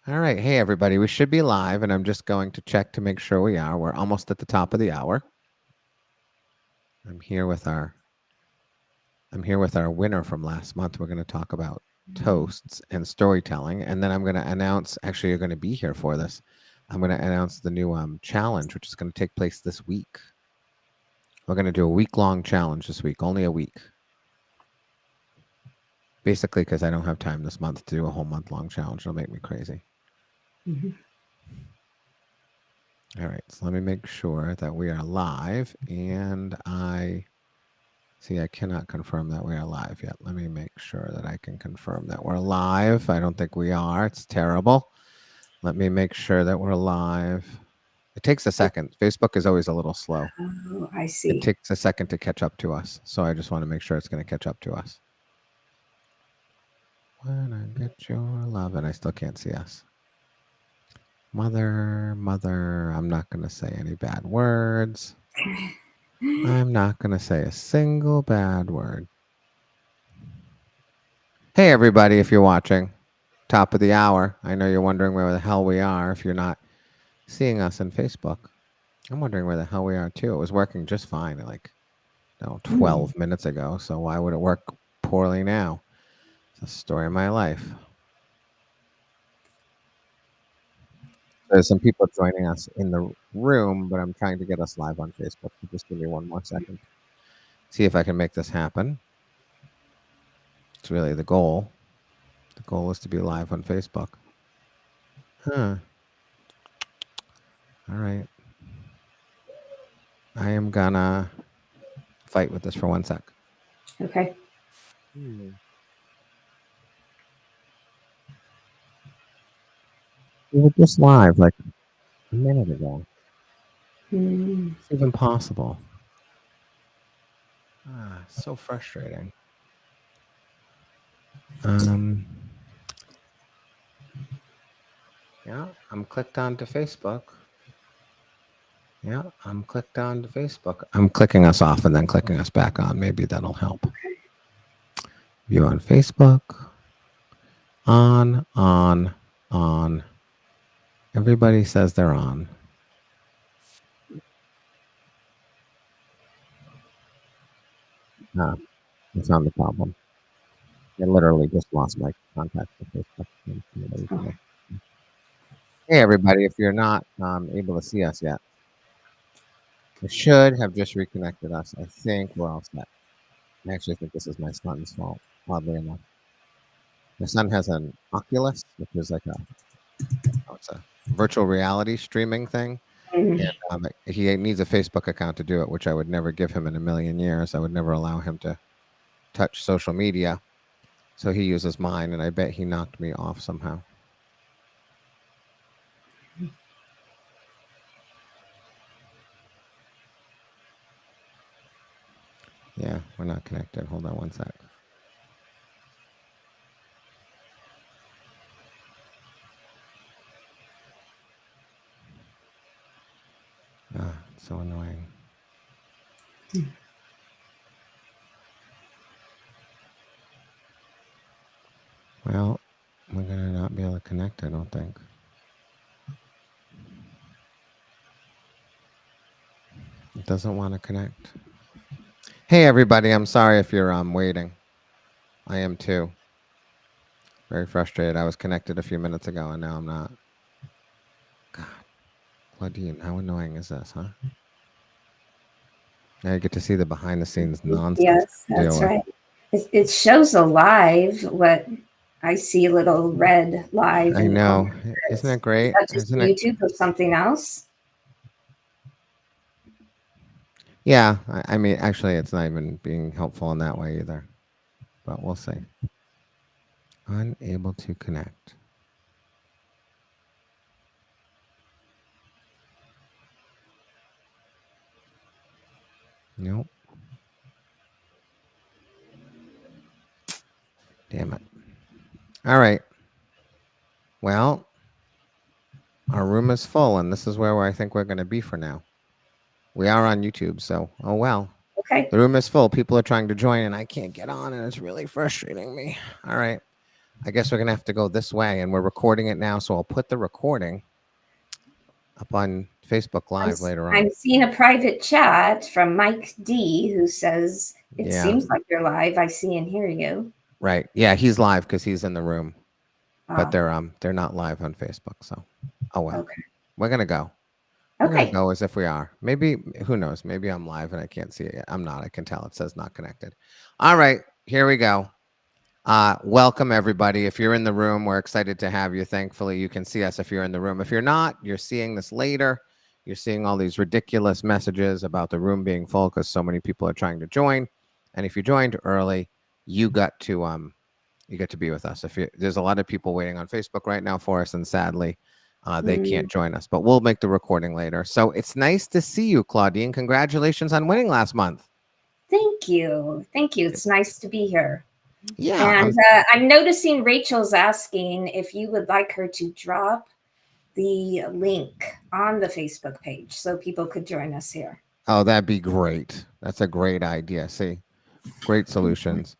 All right. Hey, everybody. We should be live, and I'm just going to check to make sure we are. We're almost at the top of the hour. I'm here with our winner from last month. We're going to talk about toasts and storytelling, and then I'm going to announce. Actually, you're going to be here for this. I'm going to announce the new challenge, which is going to take place this week. We're going to do a week-long challenge this week, only a week. Basically, because I don't have time this month to do a whole month-long challenge. It'll make me crazy. All right, so let me make sure that we are live, and I cannot confirm that we are live yet. Let me make sure that I can confirm that we're live. I don't think we are. It's terrible. Let me make sure that we're live. It takes a second. Facebook is always a little slow. Oh, I see. It takes a second to catch up to us, so I just want to make sure it's going to catch up to us. When I get your love, and I still can't see us. Mother, I'm not going to say any bad words. I'm not going to say a single bad word. Hey, everybody, if you're watching, top of the hour. I know you're wondering where the hell we are if you're not seeing us on Facebook. I'm wondering where the hell we are, too. It was working just fine, 12 minutes ago, so why would it work poorly now? It's the story of my life. There's some people joining us in the room, but I'm trying to get us live on Facebook. So just give me one more second. See if I can make this happen. It's really the goal. The goal is to be live on Facebook. Huh. All right. I am gonna fight with this for 1 sec. Okay. We were just live like a minute ago. Mm. It's even possible. So frustrating. Yeah, I'm clicked onto Facebook. Yeah, I'm clicked onto Facebook. I'm clicking us off and then clicking us back on. Maybe that'll help. View on Facebook. On. Everybody says they're on. I found the problem. I literally just lost my contact with Facebook. Oh. Hey, everybody, if you're not able to see us yet, I should have just reconnected us. I think we're all set. I actually think this is my son's fault, oddly enough. My son has an Oculus, which is like it's a virtual reality streaming thing. Mm. And he needs a Facebook account to do it, which I would never give him in a million years. I would never allow him to touch social media. So he uses mine, and I bet he knocked me off somehow. Yeah, we're not connected. Hold on 1 sec. It's so annoying. Well, we're going to not be able to connect, I don't think. It doesn't want to connect. Hey, everybody. I'm sorry if you're waiting. I am too. Very frustrated. I was connected a few minutes ago, and now I'm not. God, Claudine, how annoying is this, huh? Now you get to see the behind-the-scenes nonsense. Yes, that's right. It shows a live. What I see, a little red live. I know. Isn't it great? Is that just YouTube or something else? Yeah. I mean, actually, it's not even being helpful in that way either. But we'll see. Unable to connect. Nope. Damn it. All right. Well, our room is full, and this is where I think we're going to be for now. We are on YouTube, so oh well. Okay. The room is full. People are trying to join, and I can't get on, and it's really frustrating me. All right. I guess we're gonna have to go this way, and we're recording it now. So I'll put the recording up on Facebook Live later I'm on. seeing a private chat from Mike D, who says, "It Yeah, seems like you're live. I see and hear you." right. Yeah, he's live because he's in the room, but Oh, they're not live on Facebook. So, oh well, okay. we're gonna go. We're gonna Okay. go as if we are. Maybe who knows? Maybe I'm live and I can't see it yet. I'm not. I can tell it says not connected. All right, here we go. Welcome everybody. If you're in the room, we're excited to have you. Thankfully, you can see us if you're in the room. If you're not, you're seeing this later. You're seeing all these ridiculous messages about the room being full because so many people are trying to join. And if you joined early, you got to you get to be with us. There's a lot of people waiting on Facebook right now for us, and sadly, they Mm, can't join us. But we'll make the recording later. So it's nice to see you, Claudine. Congratulations on winning last month. thank you. Thank you. It's nice to be here. Yeah, And I'm noticing Rachel's asking if you would like her to drop the link on the Facebook page so people could join us here. oh, that'd be great. That's a great idea. See, great solutions.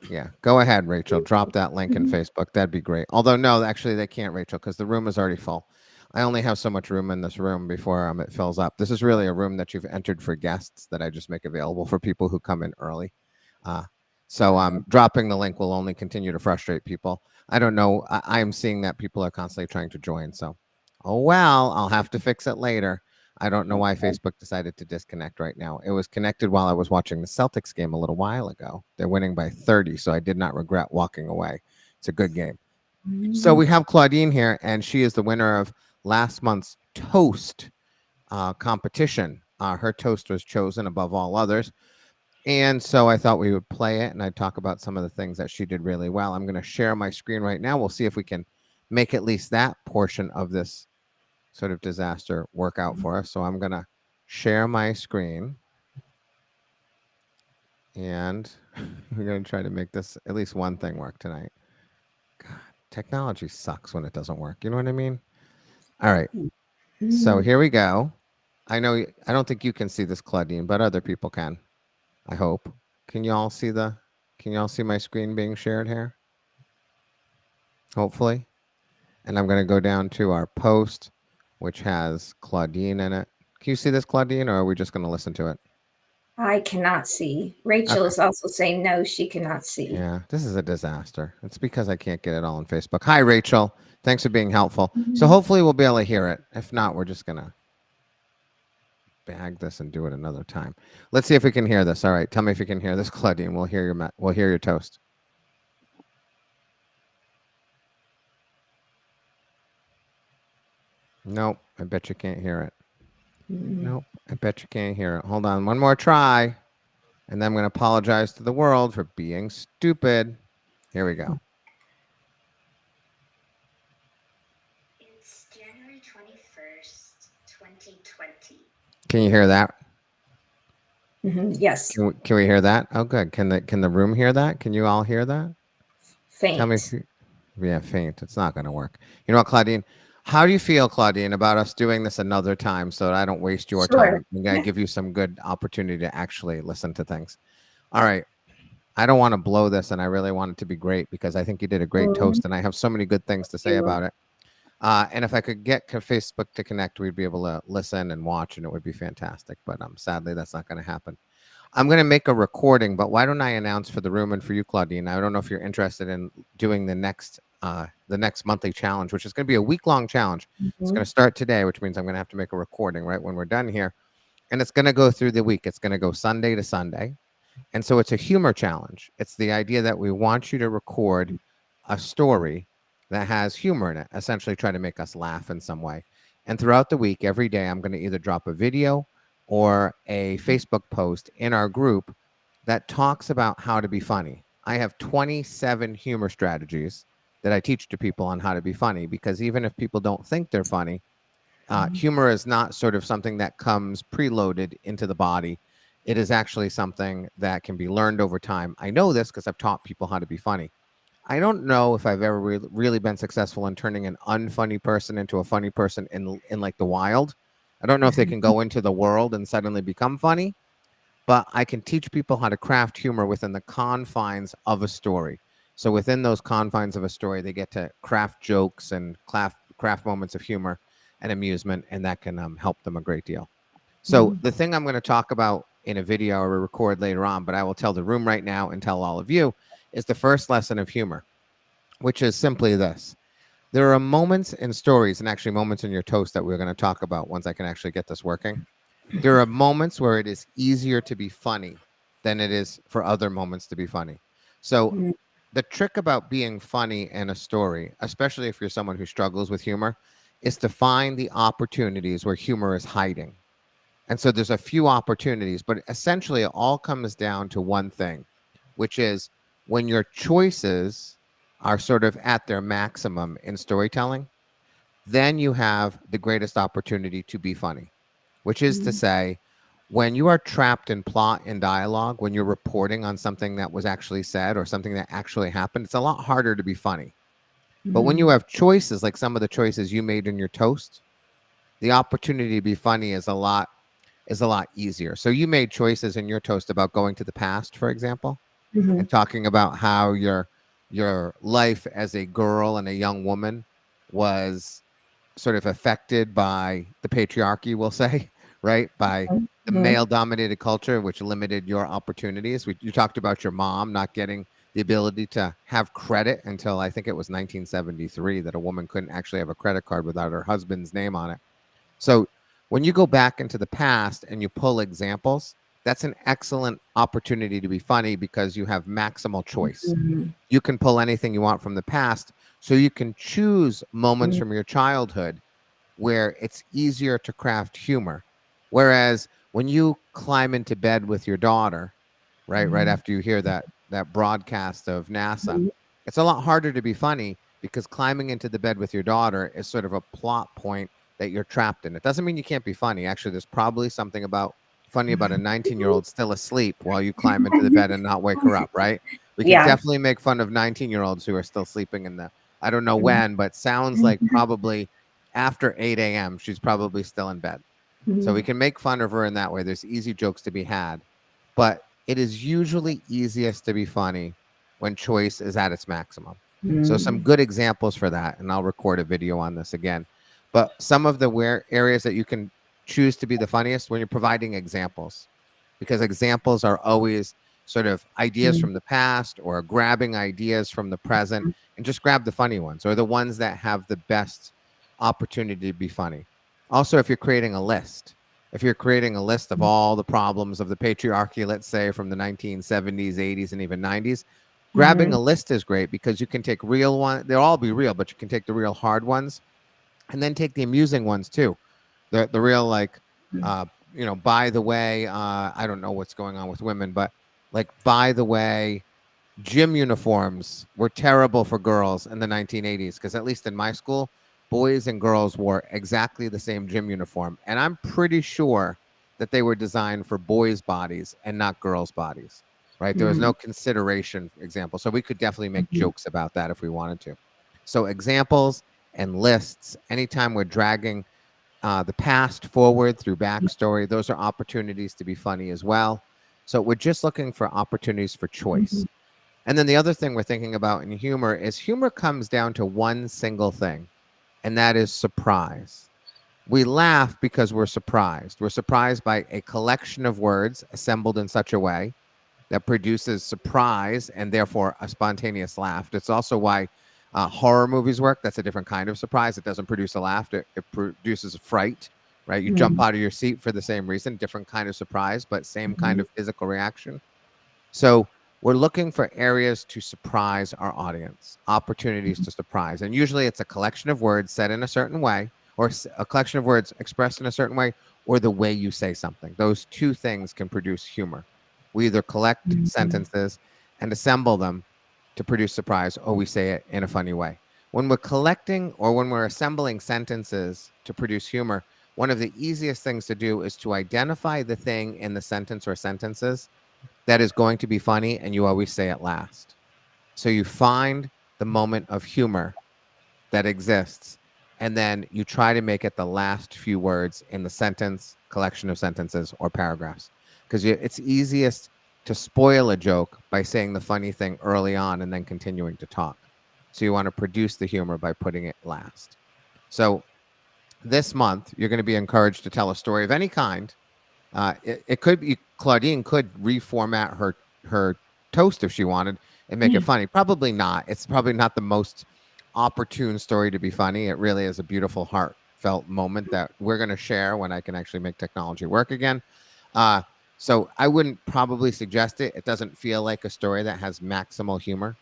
Yeah, go ahead, Rachel. Drop that link in Mhm. Facebook. That'd be great. Although, no, actually, they can't, Rachel, because the room is already full. I only have so much room in this room before it fills up. This is really a room that you've entered for guests that I just make available for people who come in early. Uh, so dropping the link will only continue to frustrate people. I don't know. I am seeing that people are constantly trying to join. So, oh well, I'll have to fix it later. I don't know why Okay. Facebook decided to disconnect right now. It was connected while I was watching the Celtics game a little while ago. They're winning by 30, so I did not regret walking away. It's a good game. So Mm. we have Claudine here, and she is the winner of last month's toast competition. Her toast was chosen above all others. And so I thought we would play it and I'd talk about some of the things that she did really well. I'm going to share my screen right now. We'll see if we can make at least that portion of this sort of disaster work out for us. So I'm going to share my screen and we're going to try to make this at least one thing work tonight. God, technology sucks when it doesn't work. You know what I mean? All right. So Mm. here we go. I don't think you can see this, Claudine, but other people can. I hope. Can you all see the can you all see my screen being shared here? Hopefully. And I'm going to go down to our post, which has Claudine in it. Can you see this, Claudine, or are we just going to listen to it? I cannot see. Rachel Okay. is also saying no, she cannot see. Yeah, this is a disaster. It's because I can't get it all on Facebook. Hi, Rachel. Thanks for being helpful. So Mhm. hopefully we'll be able to hear it. If not, we're just going to bag this and do it another time. Let's see if we can hear this. All right, tell me if you can hear this, Claudine. We'll hear your toast. Nope, I bet you can't hear it. Mm. Nope, I bet you can't hear it. Hold on, one more try. And then I'm going to apologize to the world for being stupid. Here we go. It's January 21st, 2020. Can you hear that? Mhm. Yes, Can we hear that? Oh, good. Can the room hear that? Can you all hear that? Tell me if faint. you, yeah, faint. It's not going to work. You know what, Claudine? How do you feel, Claudine, about us doing this another time so that I don't waste your Sure. time? I'm going to give you some good opportunity to actually listen to things. All right. I don't want to blow this, and I really want it to be great because I think you did a great Mm. toast, and I have so many good things to say You. about it. And if I could get Facebook to connect, we'd be able to listen and watch, and it would be fantastic. But sadly, that's not going to happen. I'm going to make a recording, but why don't I announce for the room and for you, Claudine? I don't know if you're interested in doing the next monthly challenge, which is going to be a week-long challenge. It's going Mhm. to start today, which means I'm going to have to make a recording right when we're done here, and it's going to go through the week. It's going to go Sunday to Sunday. And so it's a humor challenge. It's the idea that we want you to record a story that has humor in it, essentially try to make us laugh in some way. And throughout the week, every day, I'm going to either drop a video or a Facebook post in our group that talks about how to be funny. I have 27 humor strategies that I teach to people on how to be funny because even if people don't think they're funny, humor is not sort of something that comes preloaded into the body. It is actually something that can be learned over time. I know this because I've taught people how to be funny. I don't know if I've ever really been successful in turning an unfunny person into a funny person in like the wild. I don't know if they can go into the world and suddenly become funny, but I can teach people how to craft humor within the confines of a story. So within those confines of a story, they get to craft jokes and craft moments of humor and amusement, and that can help them a great deal. So Mhm. the thing I'm going to talk about in a video or record later on, but I will tell the room right now and tell all of you, is the first lesson of humor, which is simply this. There are moments in stories, and actually moments in your toast, that we're going to talk about once I can actually get this working. There are moments where it is easier to be funny than it is for other moments to be funny. So Mhm. the trick about being funny in a story, especially if you're someone who struggles with humor, is to find the opportunities where humor is hiding. And so there's a few opportunities, but essentially it all comes down to one thing, which is when your choices are sort of at their maximum in storytelling, then you have the greatest opportunity to be funny, which is to Mhm. say, when you are trapped in plot and dialogue, when you're reporting on something that was actually said or something that actually happened, it's a lot harder to be funny. But when you Mhm. have choices, like some of the choices you made in your toast, the opportunity to be funny is a lot easier. So you made choices in your toast about going to the past, for example, and Mhm. talking about how your life as a girl and a young woman was sort of affected by the patriarchy, we'll say, right? By the Mhm. male dominated culture, which limited your opportunities. You talked about your mom not getting the ability to have credit until I think it was 1973 that a woman couldn't actually have a credit card without her husband's name on it. So when you go back into the past and you pull examples, that's an excellent opportunity to be funny because you have maximal choice. Mhm. You can pull anything you want from the past, so you can choose moments Mhm. from your childhood where it's easier to craft humor. Whereas when you climb into bed with your daughter, right Mhm. after you hear that broadcast of NASA, Mhm. it's a lot harder to be funny because climbing into the bed with your daughter is sort of a plot point that you're trapped in. It doesn't mean you can't be funny. Actually, there's probably something about funny about a 19-year-old still asleep while you climb into the bed and not wake her up, right? We can Yeah. definitely make fun of 19-year-olds who are still sleeping in the I don't know Mhm. when, but sounds like probably after 8 a.m. she's probably still in bed. So we Mhm. can make fun of her in that way. There's easy jokes to be had, but it is usually easiest to be funny when choice is at its maximum. So some Mhm. good examples for that, and I'll record a video on this again. But some of the where areas that you can choose to be the funniest when you're providing examples, because examples are always sort of ideas Mhm. from the past or grabbing ideas from the present, and just grab the funny ones or the ones that have the best opportunity to be funny. Also, if you're creating a list of all the problems of the patriarchy, let's say from the 1970s, 80s, and even 90s, grabbing Mhm. a list is great because you can take real ones. They'll all be real, but you can take the real hard ones and then take the amusing ones too. The real like, uh, by the way, I don't know what's going on with women, but like, by the way, gym uniforms were terrible for girls in the 1980s because at least in my school, boys and girls wore exactly the same gym uniform, and I'm pretty sure that they were designed for boys' bodies and not girls' bodies. Right? There was no Mhm. consideration, for example. So we could definitely make Mhm. jokes about that if we wanted to. So examples and lists. Anytime we're dragging the past forward through backstory, those are opportunities to be funny as well. So we're just looking for opportunities for Mhm. choice. And then the other thing we're thinking about in humor comes down to one single thing, and that is surprise. We laugh because we're surprised. We're surprised by a collection of words assembled in such a way that produces surprise and therefore a spontaneous laugh. It's also why horror movies work. That's a different kind of surprise. It doesn't produce a laugh, it produces a fright, right? You jump Mhm. out of your seat for the same reason, different kind of surprise, but same kind Mhm. of physical reaction. So we're looking for areas to surprise our audience, opportunities to surprise. And usually it's a collection of words said in a certain way, or a collection of words expressed in a certain way, or the way you say something. Those two things can produce humor. We either collect Mhm. sentences and assemble them to produce surprise, or we say it in a funny way. When we're collecting or when we're assembling sentences to produce humor, one of the easiest things to do is to identify the thing in the sentence or sentences that is going to be funny, and you always say it last. So you find the moment of humor that exists, and then you try to make it the last few words in the sentence, collection of sentences, or paragraphs. Because it's easiest to spoil a joke by saying the funny thing early on and then continuing to talk. So you want to produce the humor by putting it last. So this month, you're going to be encouraged to tell a story of any kind. It could be Claudine could reformat her toast if she wanted and make it funny. Probably not. It's probably not the most opportune story to be funny. It really is a beautiful, heartfelt moment that we're going to share when I can actually make technology work again. Uh, so I wouldn't probably suggest it. It doesn't feel like a story that has maximal humor.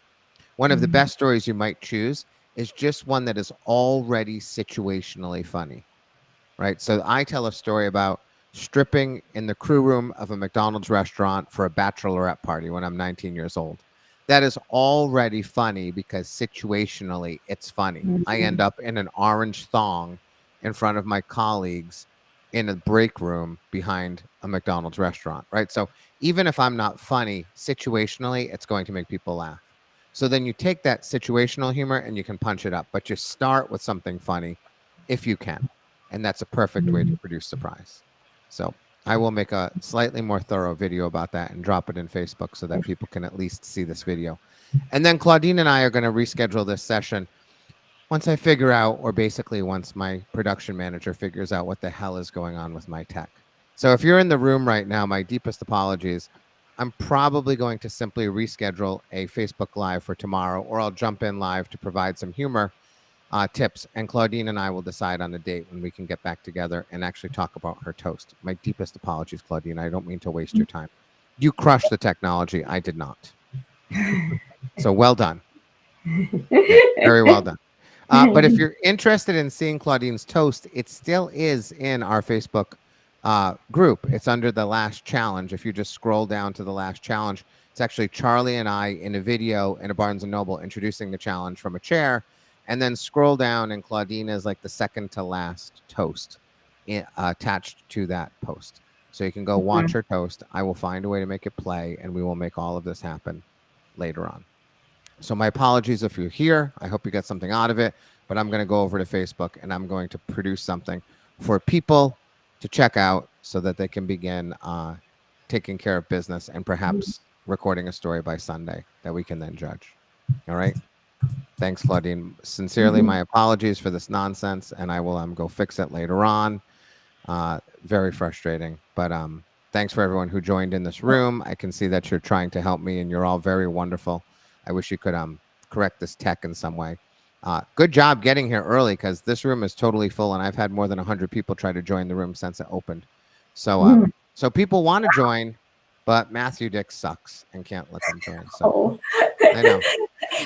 One of the best stories you might choose is just one that is already situationally funny, right? So I tell a story about stripping in the crew room of a McDonald's restaurant for a bachelorette party when I'm 19 years old. That is already funny because situationally it's funny. I end up in an orange thong in front of my colleagues in a break room behind a McDonald's restaurant, right? So even if I'm not funny, situationally, it's going to make people laugh. So then you take that situational humor and you can punch it up, but you start with something funny if you can. And that's a perfect way to produce surprise. So I will make a slightly more thorough video about that and drop it in Facebook so that people can at least see this video. And then Claudine and I are going to reschedule this session once I figure out, or basically once my production manager figures out what the hell is going on with my tech. So if you're in the room right now, my deepest apologies. I'm probably going to simply reschedule a Facebook Live for tomorrow, or I'll jump in live to provide some humor tips, and Claudine and I will decide on a date when we can get back together and actually talk about her toast. My deepest apologies, Claudine. I don't mean to waste your time. You crushed the technology. I did not. So well done. Yeah, very well done. But if you're interested in seeing Claudine's toast, it still is in our Facebook group. It's under the last challenge. If you just scroll down to the last challenge, it's actually Charlie and I in a video in a Barnes & Noble introducing the challenge from a chair. And then scroll down, and Claudine is like the second to last toast attached to that post. So you can go watch her toast. I will find a way to make it play, and we will make all of this happen later on. So my apologies if you're here. I hope you got something out of it, but I'm going to go over to Facebook and I'm going to produce something for people to check out so that they can begin taking care of business and perhaps recording a story by Sunday that we can then judge. All right. Thanks, Claudine. Sincerely, my apologies for this nonsense, and I will go fix it later on. Very frustrating, but thanks for everyone who joined in this room. I can see that you're trying to help me, and you're all very wonderful. I wish you could correct this tech in some way. Good job getting here early, because this room is totally full, and I've had more than 100 people try to join the room since it opened. So, so people want to join, but Matthew Dick sucks and can't let them join. So I know.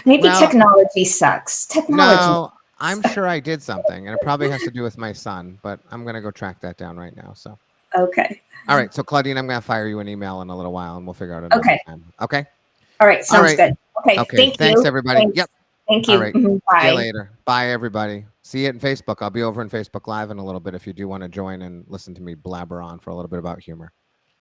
Maybe technology sucks. Technology. No, I'm sure I did something, and it probably has to do with my son, but I'm going to go track that down right now. So, okay. All right. So, Claudine, I'm going to fire you an email in a little while, and we'll figure out another time. Okay. All right. Sounds good. Okay. Thank Thanks, you. everybody. Thanks. Yep. Thank you. All right. Bye. See you later. Bye, everybody. See you in Facebook. I'll be over in Facebook Live in a little bit if you do want to join and listen to me blabber on for a little bit about humor.